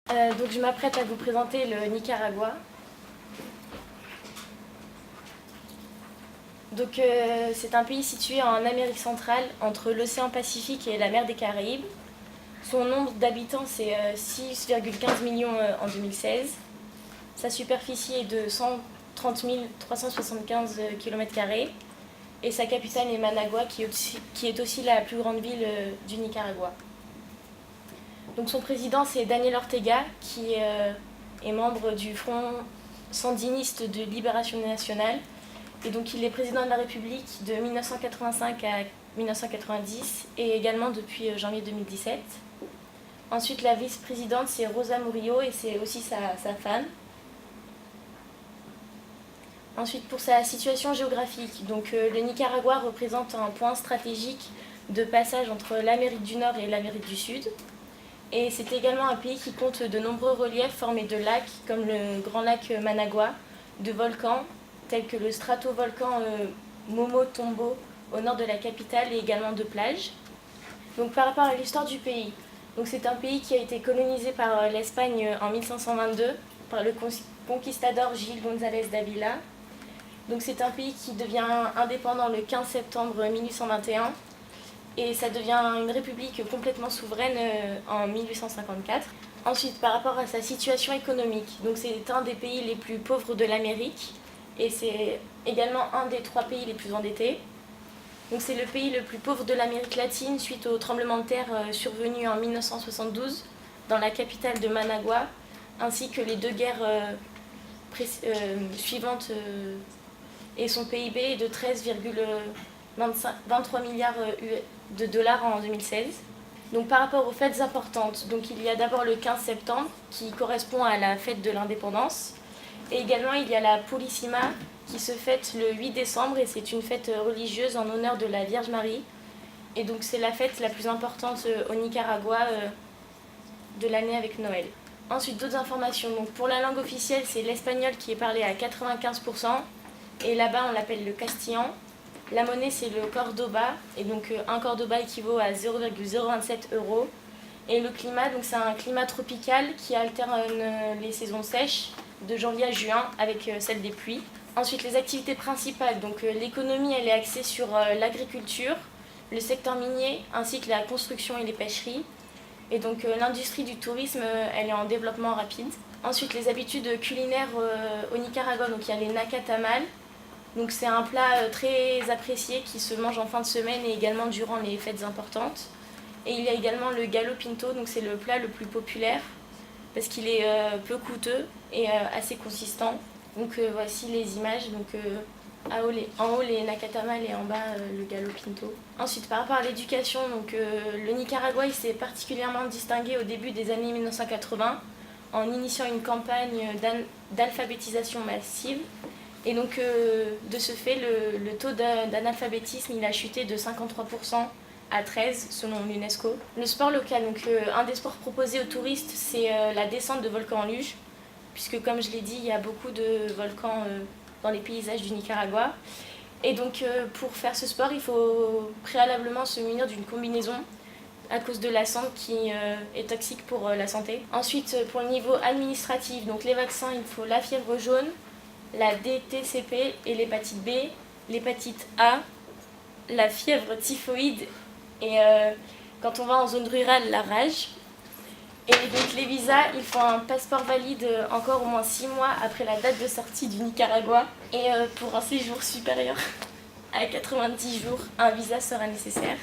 Donc je m'apprête à vous présenter le Nicaragua. Donc c'est un pays situé en Amérique centrale, entre l'océan Pacifique et la mer des Caraïbes. Son nombre d'habitants c'est 6,15 millions en 2016. Sa superficie est de 130 375 km² et sa capitale est Managua qui est aussi la plus grande ville du Nicaragua. Donc son président c'est Daniel Ortega qui est membre du Front sandiniste de libération nationale et donc il est président de la République de 1985 à 1990 et également depuis janvier 2017. Ensuite la vice-présidente c'est Rosa Murillo et c'est aussi sa femme. Ensuite pour sa situation géographique, donc le Nicaragua représente un point stratégique de passage entre l'Amérique du Nord et l'Amérique du Sud. Et c'est également un pays qui compte de nombreux reliefs formés de lacs, comme le grand lac Managua, de volcans, tels que le stratovolcan Momotombo au nord de la capitale et également de plages. Donc par rapport à l'histoire du pays, donc c'est un pays qui a été colonisé par l'Espagne en 1522 par le conquistador Gil González d'Ávila. Donc c'est un pays qui devient indépendant le 15 septembre 1821. Et ça devient une république complètement souveraine en 1854. Ensuite, par rapport à sa situation économique, donc c'est un des pays les plus pauvres de l'Amérique et c'est également un des 3 pays les plus endettés. Donc c'est le pays le plus pauvre de l'Amérique latine suite au tremblement de terre survenu en 1972 dans la capitale de Managua, ainsi que les 2 guerres suivantes. Et son PIB est de 13,23 milliards de dollars en 2016. Donc par rapport aux fêtes importantes, donc il y a d'abord le 15 septembre qui correspond à la fête de l'indépendance et également il y a la Purísima qui se fête le 8 décembre et c'est une fête religieuse en honneur de la Vierge Marie et donc c'est la fête la plus importante au Nicaragua de l'année avec Noël. Ensuite d'autres informations, donc pour la langue officielle c'est l'espagnol qui est parlé à 95% et là-bas on l'appelle le castillan. La monnaie c'est le cordoba et donc un cordoba équivaut à 0,027 €. Et le climat, donc c'est un climat tropical qui alterne les saisons sèches de janvier à juin avec celle des pluies. Ensuite les activités principales, donc l'économie elle est axée sur l'agriculture, le secteur minier ainsi que la construction et les pêcheries. Et donc l'industrie du tourisme elle est en développement rapide. Ensuite les habitudes culinaires au Nicaragua, donc il y a les nacatamal. Donc c'est un plat très apprécié qui se mange en fin de semaine et également durant les fêtes importantes. Et il y a également le gallo pinto, donc c'est le plat le plus populaire parce qu'il est peu coûteux et assez consistant. Donc voici les images, donc en haut les nacatamal et en bas le gallo pinto. Ensuite par rapport à l'éducation, donc le Nicaragua il s'est particulièrement distingué au début des années 1980 en initiant une campagne d'alphabétisation massive. Et donc de ce fait, le taux d'analphabétisme il a chuté de 53% à 13% selon l'UNESCO. Le sport local, donc un des sports proposés aux touristes, c'est la descente de volcans en luge, puisque comme je l'ai dit, il y a beaucoup de volcans dans les paysages du Nicaragua. Et donc pour faire ce sport, il faut préalablement se munir d'une combinaison à cause de la cendre qui est toxique pour la santé. Ensuite, pour le niveau administratif, donc les vaccins, il faut la fièvre jaune, la DTCP et l'hépatite B, l'hépatite A, la fièvre typhoïde et quand on va en zone rurale, la rage. Et donc les visas, il faut un passeport valide encore au moins 6 mois après la date de sortie du Nicaragua. Et pour un séjour supérieur à 90 jours, un visa sera nécessaire.